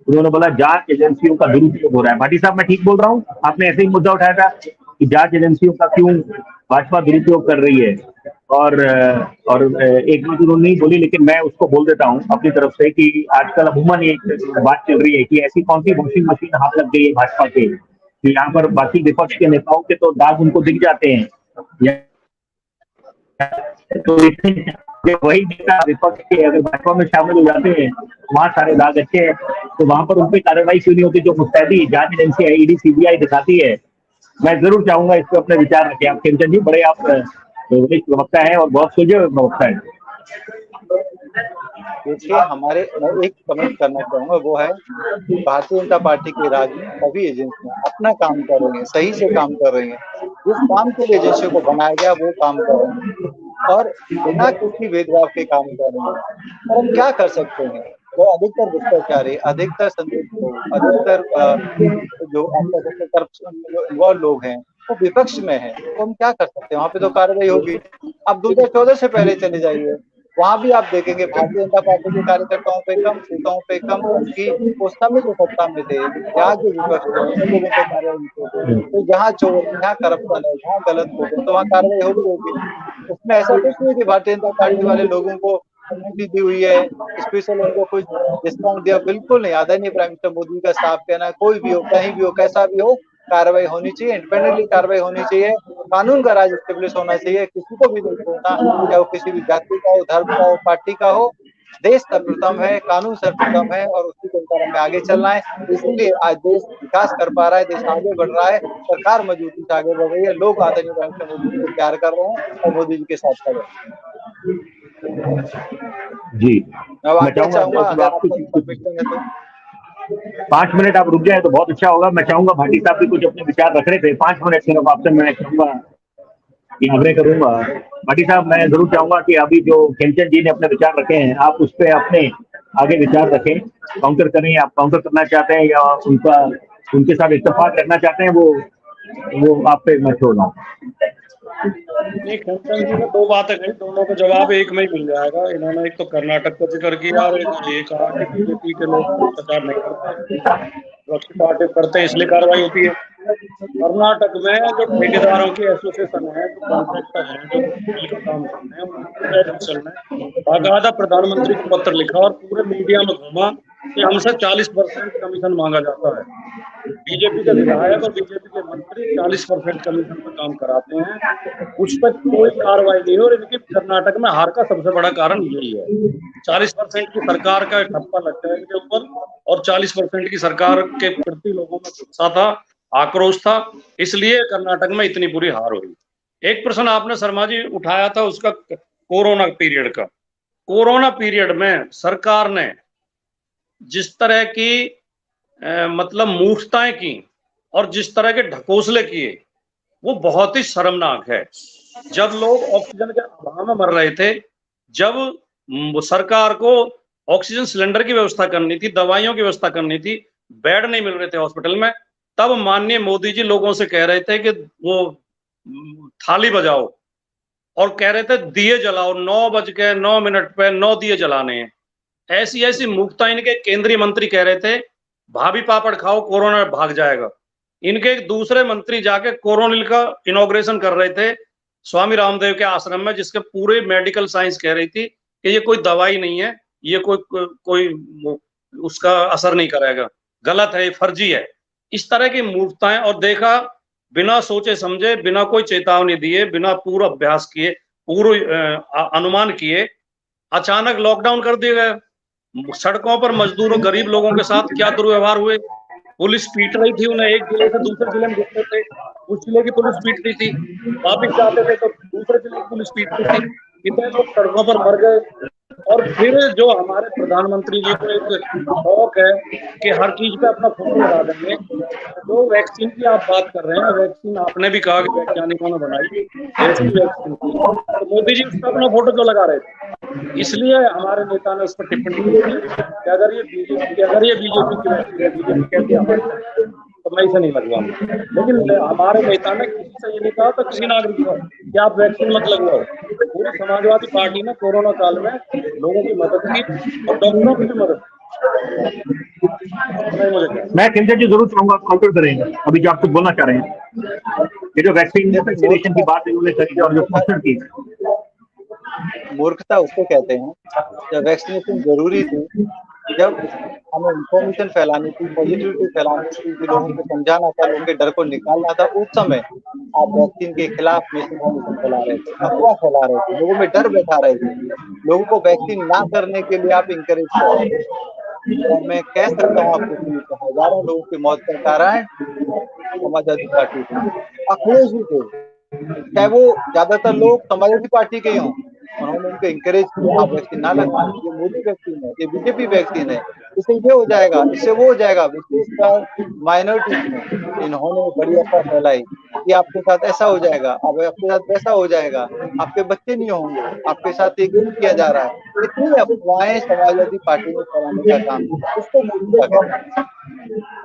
उन्होंने बोला जांच एजेंसियों का दुरुपयोग हो रहा है। भाटी साहब मैं ठीक बोल रहा हूँ? आपने ऐसे ही मुद्दा उठाया था कि जांच एजेंसियों का क्यों भाजपा दुरुपयोग कर रही है, और एक बात उन्होंने नहीं बोली, लेकिन मैं उसको बोल देता हूँ अपनी तरफ से कि आजकल अमूमन एक बात चल रही है कि ऐसी कौन सी वॉशिंग मशीन हाथ लग गई है भाजपा के कि यहाँ पर बाकी विपक्ष के नेताओं के तो दाग उनको दिख जाते हैं, तो वही नेता विपक्ष के अगर भाजपा में शामिल हो जाते हैं, वहाँ सारे दाग अच्छे हैं, तो वहां पर उन पर कार्रवाई क्यों नहीं होती जो मुस्तैदी जांच एजेंसी है, ईडी सीबीआई दिखाती है? मैं जरूर चाहूंगा इस पर अपने विचार रखें आप खेमचंद जी, बड़े आप वरिष्ठ प्रवक्ता है और बहुत सुलझे प्रवक्ता है।
देखिए, मैं एक कमेंट करना चाहूंगा, वो है कि भारतीय जनता पार्टी के राज में सभी एजेंसियां अपना काम कर रही हैं, सही से काम कर रही हैं, जिस काम के लिए एजेंसियों को बनाया गया वो काम कर रहे हैं और बिना किसी भेदभाव के काम कर रहे हैं। और हम क्या कर सकते हैं तो अधिकतर भ्रष्टाचारी, अधिकतर संदिग्ध लोग, अधिकतर जो आपका सबसे करप्शन में जो इन्वॉल्व लोग हैं वो विपक्ष में है, तो हम क्या कर सकते हैं? वहां पे तो कार्रवाई होगी। अब 2014 से पहले चले जाइए, वहां भी आप देखेंगे भारतीय जनता पार्टी के कार्यकर्ताओं पे कम, नेताओं पे कम, उनकी उस समय जो सत्ता में थे, यहाँ जो विपक्ष थे उन लोगों पे कार्रवाई होती थी। तो जहाँ चोर, जहाँ करप्शन है, जहाँ गलत लोग हैं, तो वहाँ कार्रवाई होगी। उसमें ऐसा कुछ नहीं कि भारतीय जनता पार्टी वाले लोगों को अनुमति दी हुई है, स्पेशल उनको कुछ डिस्काउंट दिया, बिल्कुल नहीं। आदरणीय प्राइम मिनिस्टर मोदी का साफ कहना है, कोई भी हो, कहीं भी हो, कैसा भी हो, कार्रवाई होनी चाहिए, इंडिपेंडेंटली कार्रवाई होनी चाहिए, कानून का राज स्टेब्लिश होना चाहिए, किसी को भी नहीं छोड़ना, चाहे वो किसी भी जाति का हो, धर्म का हो, पार्टी का हो। देश सर्वप्रथम है, कानून सर्वप्रथम है और उसी के अनुसार हमें आगे चलना है। इसीलिए आज देश विकास कर पा रहा है, देश आगे बढ़ रहा है, सरकार मजबूती से आगे बढ़ रही है, लोग आदरणीय प्राइम मिनिस्टर मोदी जी को प्यार कर रहे हैं और मोदी जी के साथ खड़े हैं।
जी,
अब
मैं
आगे
चाहूंगा
चाहूंगा, अगर
आप
आपको
कुछ
परमिशन है तो।
5 मिनट आप रुक जाए तो बहुत अच्छा होगा। मैं चाहूंगा भाटी साहब भी कुछ अपने विचार रख रहे थे, 5 मिनट सिर्फ आपसे मैं चाहूंगा कि आग्रह करूंगा। भाटी साहब, मैं जरूर चाहूंगा कि अभी जो खेमचंद जी ने अपने विचार रखे हैं, आप उस पर अपने आगे विचार रखें, काउंटर करें। आप काउंटर करना चाहते हैं या उनका उनके साथ इत्तेफाक करना चाहते हैं, वो आप पे मैं छोड़ रहा हूँ।
नहीं, खेमचंद जी ने दो बातें कही, दोनों का जवाब एक में ही मिल जाएगा। इन्होंने एक तो कर्नाटक का जिक्र किया और एक ये कहा कि बीजेपी के लोग भ्रष्टाचार नहीं करते, विपक्षी पार्टी करते हैं इसलिए कार्रवाई होती है। कर्नाटक में जो ठेकेदारों की एसोसिएशन है, जो कॉन्ट्रैक्टर हैं, जो मिलकर काम करते हैं, उन्होंने पूरे ऑफिसर ने बाकायदा प्रधानमंत्री को पत्र लिखा और पूरे मीडिया में घूमा कि हमसे 40% कमीशन मांगा जाता है। बीजेपी के विधायक और बीजेपी के मंत्री 40% कमीशन पर काम कराते हैं, उस पर कोई कार्रवाई नहीं हो। और इनकी कर्नाटक में हार का सबसे बड़ा कारण यही है, 40% की सरकार का ठप्पा लगता है इनके ऊपर और 40% की सरकार के प्रति लोगों में गुस्सा था, आक्रोश था, इसलिए कर्नाटक में इतनी बुरी हार हुई। एक प्रश्न आपने शर्मा जी उठाया था उसका, कोरोना पीरियड का। कोरोना पीरियड में सरकार ने जिस तरह की मतलब मूर्खताएं की और जिस तरह के ढकोसले किए, वो बहुत ही शर्मनाक है। जब लोग ऑक्सीजन के अभाव में मर रहे थे, जब सरकार को ऑक्सीजन सिलेंडर की व्यवस्था करनी थी, दवाइयों की व्यवस्था करनी थी, बेड नहीं मिल रहे थे हॉस्पिटल में, तब माननीय मोदी जी लोगों से कह रहे थे कि वो थाली बजाओ और कह रहे थे दिए जलाओ, 9:09 पे 9 दिए जलाने हैं। ऐसी ऐसी मूर्खता इनके केंद्रीय मंत्री कह रहे थे, भाभी पापड़ खाओ कोरोना भाग जाएगा। इनके एक दूसरे मंत्री जाके कोरोनिल का इनॉग्रेशन कर रहे थे स्वामी रामदेव के आश्रम में, जिसके पूरे मेडिकल साइंस कह रही थी कि ये कोई दवाई नहीं है, ये कोई उसका असर नहीं करेगा, गलत है, फर्जी है। इस तरह की मूर्खताएं, और देखा बिना सोचे समझे, बिना कोई चेतावनी दिए, बिना पूर्व अभ्यास किए, पूर्व अनुमान किए, अचानक लॉकडाउन कर दिया गया। सड़कों पर मजदूरों, गरीब लोगों के साथ क्या दुर्व्यवहार हुए। पुलिस पीट रही थी उन्हें, एक जिले से दूसरे जिले में घूमते थे, उस जिले की पुलिस पीट रही थी, वापिस जाते थे तो दूसरे जिले की पुलिस पीट रही थी। कितने लोग सड़कों पर मर गए। और फिर जो हमारे प्रधानमंत्री जी को एक शौक है कि हर चीज पे अपना फोटो लगा देंगे। जो वैक्सीन की आप बात कर रहे हैं, वैक्सीन आपने भी कहा कि वैज्ञानिकों ने बनाई, देसी वैक्सीन की, तो मोदी जी उस पर अपना फोटो क्यों लगा रहे थे? इसलिए हमारे नेता ने उस पर टिप्पणी की थी कि अगर ये बीजेपी की वैक्सीन है, बीजेपी कहती है हमारी है, तो मैं इसे नहीं लगवाऊंगा। लेकिन हमारे नेता ने किसी से ये नहीं कहा, तो किसी नागरिक को कि आप वैक्सीन मत लगवाओ। पूरी समाजवादी पार्टी ने कोरोना काल में लोगों की मदद की और डॉक्टरों की भी मदद की।
मैं खेमचंद जी जरूर चाहूंगा काउंटर करेंगे अभी जो आप कुछ बोलना चाह रहे हैं। ये जो वैक्सीनेशन की बात उन्होंने करी और जो पोस्टर की,
मूर्खता उसको कहते हैं। जब वैक्सीनेशन जरूरी थी, जब हमें इंफॉर्मेशन फैलानी थी, पॉजिटिविटी फैलानी थी, लोगों को समझाना था, लोगों के डर को निकालना था, उस समय आप वैक्सीन के खिलाफ मिस इन्फॉर्मेशन फैला रहे थे, अफवाह फैला रहे थे, लोगों में डर बैठा रहे थे, लोगों को वैक्सीन ना करने के लिए आप इंकरेज कर रहे थे। और मैं कह सकता हूँ आपको कि हजारों लोगों की मौत का कारण समाजवादी पार्टी थी, अखिलेश जी थे, चाहे वो ज्यादातर लोग समाजवादी पार्टी के ही हों, उन्होंने उनको इंकरेज किया आप वैक्सीन ना लगवाएं, ये मोदी वैक्सीन है, ये बीजेपी वैक्सीन है, इससे ये हो जाएगा, इससे वो हो जाएगा। विशेषकर माइनॉरिटी में इन्होंने बड़ी अफवाह फैलाई कि आपके साथ ऐसा हो जाएगा, अब आपके साथ वैसा हो जाएगा, आपके बच्चे नहीं होंगे, आपके साथ ये गेम किया जा रहा है। इतनी अफवाहें समाजवादी पार्टी में फैलाने का काम किया, इसको मोदी का कहना है।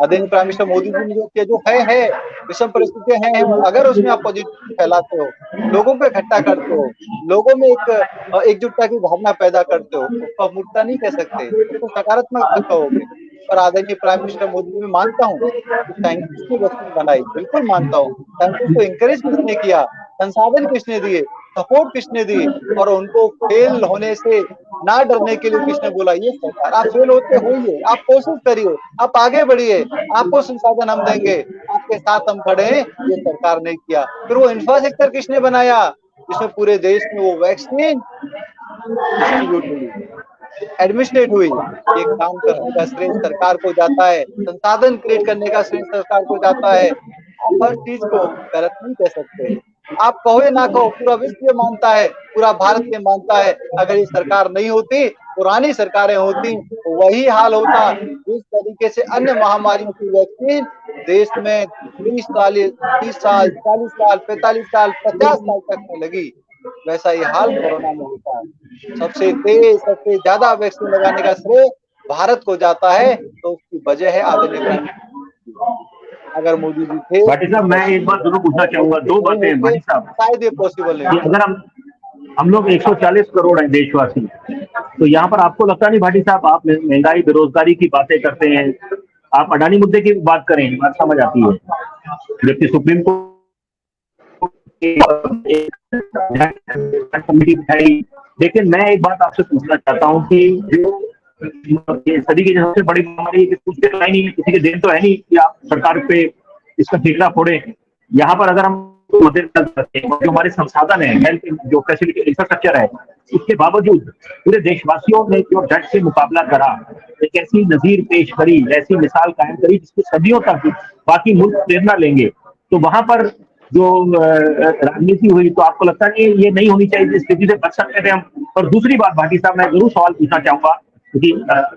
आदरणीय प्राइम मिनिस्टर मोदी जी ने जो किया, जो है विषम परिस्थितियां हैं, अगर उसमें आप पॉजिटिव फैलाते हो, लोगों को इकट्ठा करते हो, लोगों में एक एकजुटता की भावना पैदा करते हो, उसको आप मूर्खता नहीं कह सकते, उसको सकारात्मक कहोगे। और आदरणीय प्राइम मिनिस्टर मोदी जी, मैं मानता हूँ साइंटिस्ट ने वैक्सीन बनाई, बिल्कुल मानता हूँ। साइंटिस्ट को इंकरेज किसने किया, संसाधन किसने दिए, सपोर्ट किसने दी, और उनको फेल होने से ना डरने के लिए किसने बोला, ये सरकार। आप फेल होते होइए, आप कोशिश करिए, आप आगे बढ़िए, आपको संसाधन हम देंगे, आपके साथ हम खड़े हैं, ये सरकार ने किया। फिर वो इंफ्रास्ट्रक्चर किसने बनाया, जिसमें पूरे देश में वो वैक्सीन डिस्ट्रीब्यूट हुई, एडमिनिस्ट्रेट हुई। ये काम करने का श्रेय सरकार को जाता है, संसाधन क्रिएट करने का श्रेय सरकार को जाता है। आप हर चीज को गलत नहीं कह सकते, आप कहो या ना कहो, पूरा विश्व ये मानता है, पूरा भारत ये मानता है, अगर ये सरकार नहीं होती, पुरानी सरकारें होती, तो वही हाल होता। जिस तरीके से अन्य महामारियों की वैक्सीन देश में 30 साल, 40 साल, 45 साल, 50 साल तक में लगी, वैसा ही हाल कोरोना में होता है। सबसे तेज, सबसे ज्यादा वैक्सीन लगाने का श्रेय भारत को जाता है, तो उसकी वजह है आदरणीय प्रधानमंत्री। अगर मोदी जी थे,
भाटी साहब मैं एक बात जरूर पूछना चाहूंगा, दो बातें भाटी साहब।
शायद ये पॉसिबल
कि
नहीं।
अगर हम लोग 140 करोड़ हैं देशवासी, तो यहाँ पर आपको लगता नहीं भाटी साहब, आप महंगाई बेरोजगारी की बातें करते हैं, आप अडानी मुद्दे की बात करें, बात समझ आती है, जबकि सुप्रीम कोर्ट कमेटी बिठाई। लेकिन मैं एक बात आपसे पूछना चाहता हूँ कि जो ये सदी की सबसे बड़ी बीमारी है कि कुछ देना ही नहीं है, किसी के देन तो है नहीं कि आप सरकार पे इसका ठेका फोड़े। यहाँ पर अगर हम जो हमारे संसाधन है, हेल्थ जो फैसिलिटी इंफ्रास्ट्रक्चर है, उसके बावजूद पूरे देशवासियों ने जो डट से मुकाबला करा, एक ऐसी नजीर पेश करी, ऐसी मिसाल कायम करी जिसकी सदियों तक बाकी मुल्क प्रेरणा लेंगे, तो वहां पर जो राजनीति हुई, तो आपको लगता नहीं ये नहीं होनी चाहिए, इस स्थिति से बच सकते थे हम। और दूसरी बात भाटी साहब, मैं जरूर सवाल पूछना चाहूंगा क्योंकि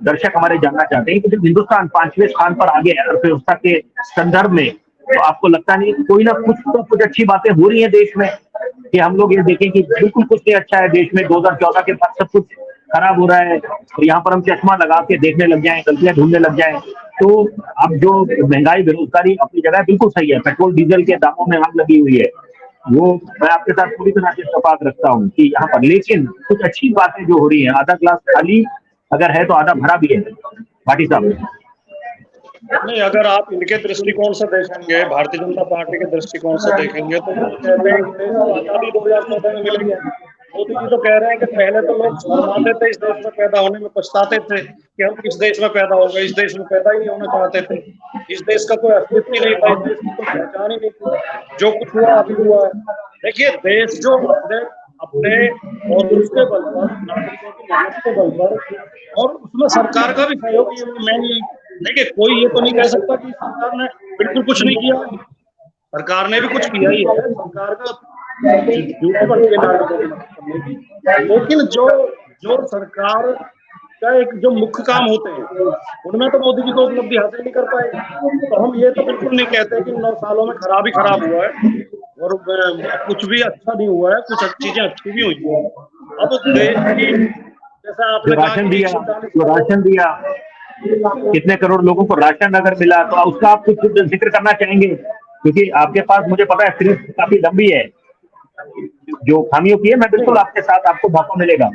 दर्शक हमारे जानना चाहते हैं कि जब हिंदुस्तान 5वें स्थान पर आ गया अर्थव्यवस्था के संदर्भ में, तो आपको लगता नहीं कोई ना कुछ तो कुछ अच्छी बातें हो रही हैं देश में, कि हम लोग ये देखें कि बिल्कुल कुछ नहीं अच्छा है देश में, 2014 के बाद सब कुछ खराब हो रहा है, और यहाँ पर हम चश्मा लगा के देखने लग जाएं, गलतियां ढूंढने लग जाएं। तो अब जो महंगाई बेरोजगारी अपनी जगह बिल्कुल सही है, पेट्रोल डीजल के दामों में आग लगी हुई है, वो मैं आपके साथ पूरी तरह से इत्तेफाक रखता हूँ कि यहाँ पर, लेकिन कुछ अच्छी बातें जो हो रही है, आधा ग्लास खाली अगर है तो आधा भरा भी है भाटी साहब।
नहीं, अगर आप इनके दृष्टिकोण से देखेंगे, भारतीय जनता पार्टी के दृष्टिकोण से देखेंगे, तो वो कहते हैं कि आजादी 2014 में मिलेगी। मोदी जी तो कह रहे हैं कि पहले तो लोग शर्माते थे इस देश में पैदा होने में, पछताते थे कि हम किस देश में पैदा हो गए, इस देश में पैदा ही नहीं होना चाहते थे, इस देश का कोई अस्तित्व ही नहीं था, इस देश की कोई पहचान ही नहीं थी, जो कुछ हुआ अभी हुआ है। देखिए, देश जो अपने और उसके बल पर, नागरिकों की मेहनत के बल पर, और उसमें सरकार का भी सहयोग, मैं देखिए कोई ये तो नहीं कह सकता कि सरकार ने बिल्कुल कुछ नहीं किया, सरकार ने भी कुछ किया ही है, सरकार का लेकिन जो सरकार का एक जो मुख्य काम होते हैं, उनमें तो मोदी जी को उपलब्धि हासिल नहीं कर पाए। तो हम ये तो बिल्कुल नहीं कहते कि 9 सालों में खराब ही खराब हुआ है और कुछ भी अच्छा नहीं हुआ है, कुछ चीजें अच्छी भी हुई है। अब देश की, जैसा आपने
राशन दिया, कितने करोड़ लोगों को राशन अगर मिला, तो उसका आप कुछ जिक्र करना चाहेंगे? क्योंकि आपके पास मुझे पता है फीस काफी लंबी है, जो खामियों की है, मैं बिल्कुल आपके साथ, आपको मौका मिलेगा।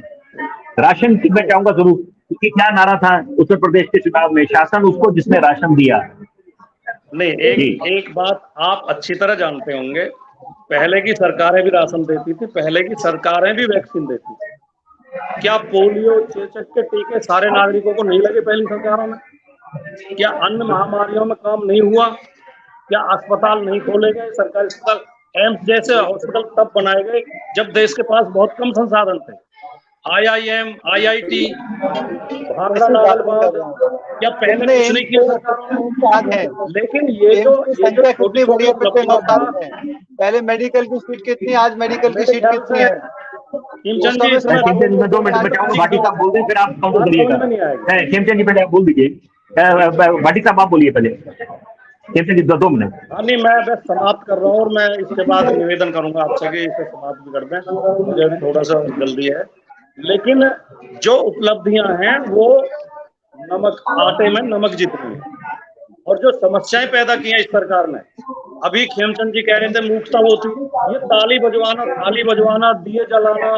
राशन की मैं चाहूंगा जरूर, क्योंकि क्या नारा था उत्तर प्रदेश के चुनाव में, शासन उसको जिसने राशन दिया।
नहीं, एक बात आप अच्छी तरह जानते होंगे, पहले की सरकारें भी राशन देती थी, पहले की सरकारें भी वैक्सीन देती थी। क्या पोलियो, चेचक के टीके सारे नागरिकों को नहीं लगे पहली सरकारों में? क्या अन्य महामारियों में काम नहीं हुआ? क्या अस्पताल नहीं खोले गए, सरकारी अस्पताल, एम्स जैसे हॉस्पिटल तब बनाए गए जब देश के पास बहुत कम संसाधन थे? IIM, IIT, भाखड़ा नागलबाद, क्या पहले कुछ नहीं किया सरकारों ने? लेकिन ये जो
कितनी बड़ी है, पहले मेडिकल की सीट कितनी, आज मेडिकल की सीट कितनी है?
खेमचंद जी इस समय
खेमचंद जी मैं 2 मिनट में चाहूंगा, भाटी साहब बोल दें फिर आप काउंटर करिएगा। खेमचंद जी पहले आप बोल दीजिए, भाटी साहब आप बोलिए पहले, खेमचंद जी 2 मिनट।
हाँ नहीं, मैं बस समाप्त कर रहा हूँ और मैं इसके बाद निवेदन करूंगा आपसे कि इसे समाप्त भी कर दें, मुझे अभी थोड़ा सा जल्दी है। लेकिन जो उपलब्धियां हैं वो नमक आटे में नमक जितनी है, और जो समस्याएं पैदा की हैं इस सरकार ने, अभी खेमचंद जी कह रहे थे मूर्खता वो थी, ये ताली बजवाना, थाली बजवाना, दिए जलाना,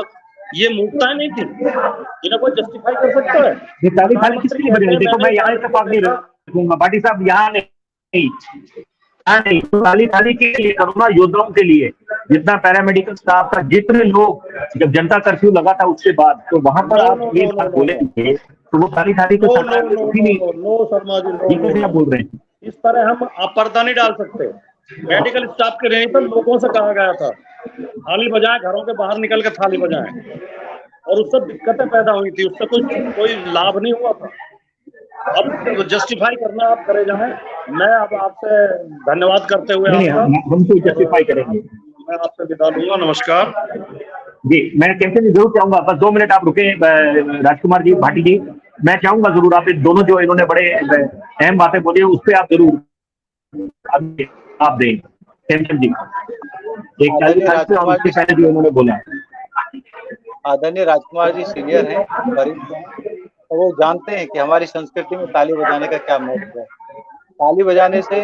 ये मूर्खताएं नहीं थी, इन्हें कोई जस्टिफाई कर सकता है?
ये ताली थाली किस लिए बज रही? देखो मैं यहाँ से बात नहीं रखूंगा, भाटी साहब यहाँ नहीं, ताली थाली के लिए, कोरोना योद्धाओं के लिए, जितना पैरामेडिकल स्टाफ था, जितने लोग, जब जनता कर्फ्यू लगा था उसके बाद, तो वहां पर आप ये बात बोले थे, तो वो ताली थाली तो सरकार ने थी नहीं।
नो शर्मा जी,
कैसे आप बोल रहे हैं?
इस तरह हम अपर्दा नहीं डाल सकते। मेडिकल स्टाफ के रहने पर लोगों से कहा गया था थाली बजाएं, घरों के बाहर निकल के थाली बजाएं, और उससे दिक्कतें पैदा हुई थी, उससे कोई लाभ नहीं हुआ था। अब जस्टिफाई करना आप करे जाएं। मैं अब आपसे धन्यवाद करते हुए
हम तो जस्टिफाई करेंगे,
मैं आपसे विदा लूंगा। नमस्कार
जी। मैं कैसे नहीं जरूर चाहूंगा, बस 2 मिनट आप रुके राजकुमार जी, भाटी जी, मैं चाहूंगा जरूर आप दोनों जो इन्होंने बड़े अहम बातें बोली उस पर आप जरूर आप दें। खेमचंद जी एक पहले जो उन्होंने बोला,
आदरणीय राजकुमार जी सीनियर हैं, वरिष्ठ हैं, तो वो जानते हैं कि हमारी संस्कृति में ताली बजाने का क्या महत्व है। ताली बजाने से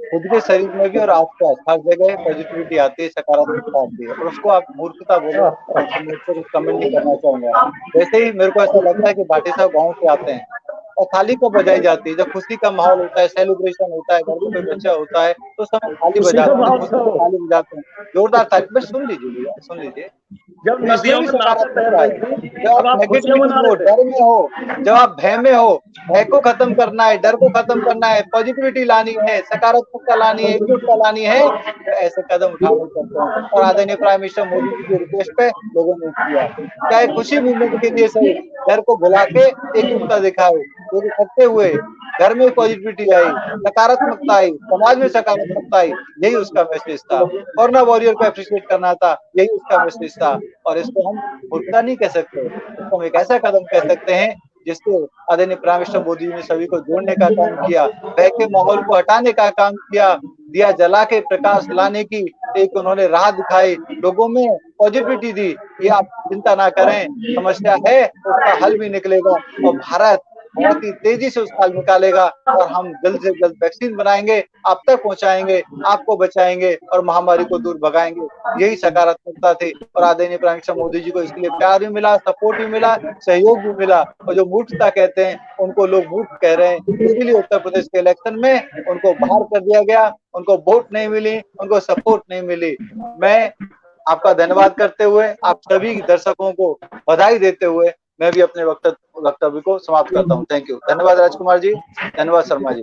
खुद के शरीर में भी और आसपास हर जगह पॉजिटिविटी आती है, सकारात्मकता आती है, और उसको आप मूर्खता बोलो तो मैं कुछ कमेंट नहीं करना चाहूंगा। वैसे ही मेरे को ऐसा लगता है कि भाटी साहब गाँव से आते हैं और थाली कब बजाई जाती है? जब खुशी का माहौल होता है, सेलिब्रेशन होता है, घर में कोई बच्चा होता है तो उस समय थाली बजाते हैं, खुशी से थाली बजाते हैं, जोरदार ताली। बस सुन लीजिए भैया, सुन लीजिए।
जब नदियों में
जब आप नेगेटिव हो, डर में हो, जब आप भय में हो, भय को खत्म करना है, डर को खत्म करना है, पॉजिटिविटी लानी है, सकारात्मकता लानी है, एकजुटता लानी है, तो ऐसे कदम उठाने पड़ते हैं। और आदरणीय प्राइम मिनिस्टर मोदी जी की रिक्वेस्ट पे लोगों ने किया, चाहे खुशी मूवमेंट के लिए सही, डर को भुला के एकजुटता दिखाए, जो करते हुए घर में पॉजिटिविटी आई, सकारात्मकता आई, समाज में सकारात्मकता आई, यही उसका मैसेज था। कोरोना वॉरियर को अप्रिशिएट करना था, यही उसका मैसेज था। और इसको हम मूर्खता नहीं कह सकते, इसको हम एक ऐसा कदम कह सकते हैं जिससे आदरणीय प्राइम मिनिस्टर मोदी जी ने सभी को जोड़ने का काम किया, भय के माहौल को हटाने का काम किया, दिया जला के प्रकाश लाने की एक उन्होंने राह दिखाई, लोगों में पॉजिटिविटी दी। ये आप चिंता ना करें, समस्या है उसका हल भी निकलेगा, और भारत बहुत ही तेजी से उसका हल निकालेगा, और हम जल्द से जल्द वैक्सीन बनाएंगे, आप तक पहुंचाएंगे, आपको बचाएंगे और महामारी को दूर भगाएंगे। यही सकारात्मकता थी, और आदरणीय प्राइम मिनिस्टर मोदी जी को इसलिए प्यार भी मिला, सपोर्ट भी मिला, सहयोग भी मिला। और जो मूर्खता कहते हैं उनको लोग मूर्ख कह रहे हैं, इसीलिए उत्तर प्रदेश के इलेक्शन में उनको बाहर कर दिया गया, उनको वोट नहीं मिली, उनको सपोर्ट नहीं मिली। मैं आपका धन्यवाद करते हुए, आप सभी दर्शकों को बधाई देते हुए, मैं भी अपने वक्तव्य को समाप्त करता हूँ। Thank you. धन्यवाद राजकुमार जी, धन्यवाद शर्मा जी।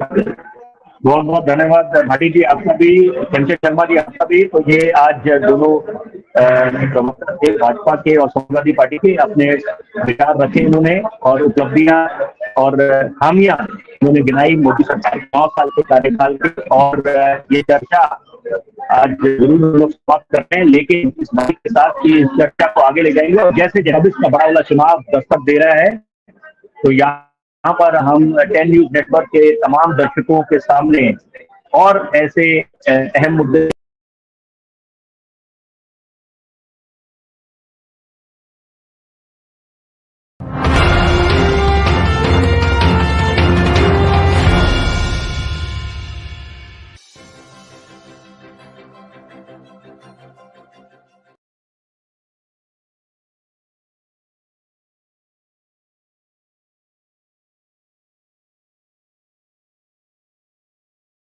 बहुत बहुत धन्यवाद भाटी जी, आपका भी, खेमचंद शर्मा जी आपका भी। तो ये आज दोनों प्रवक्ता थे भाजपा के और समाजवादी पार्टी के, अपने विचार रखे इन्होंने, और उपलब्धियां और खामियां इन्होंने गिनाई मोदी सरकार के 9 साल के कार्यकाल की। और ये चर्चा आज जरूर लोग समाप्त कर रहे हैं, लेकिन इस बात के साथ कि इस चर्चा को आगे ले जाएंगे। और जैसे 26 का बड़ा वाला चुनाव दस्तक दे रहा है, तो यहाँ पर हम 10 न्यूज नेटवर्क के तमाम दर्शकों के सामने और ऐसे अहम मुद्दे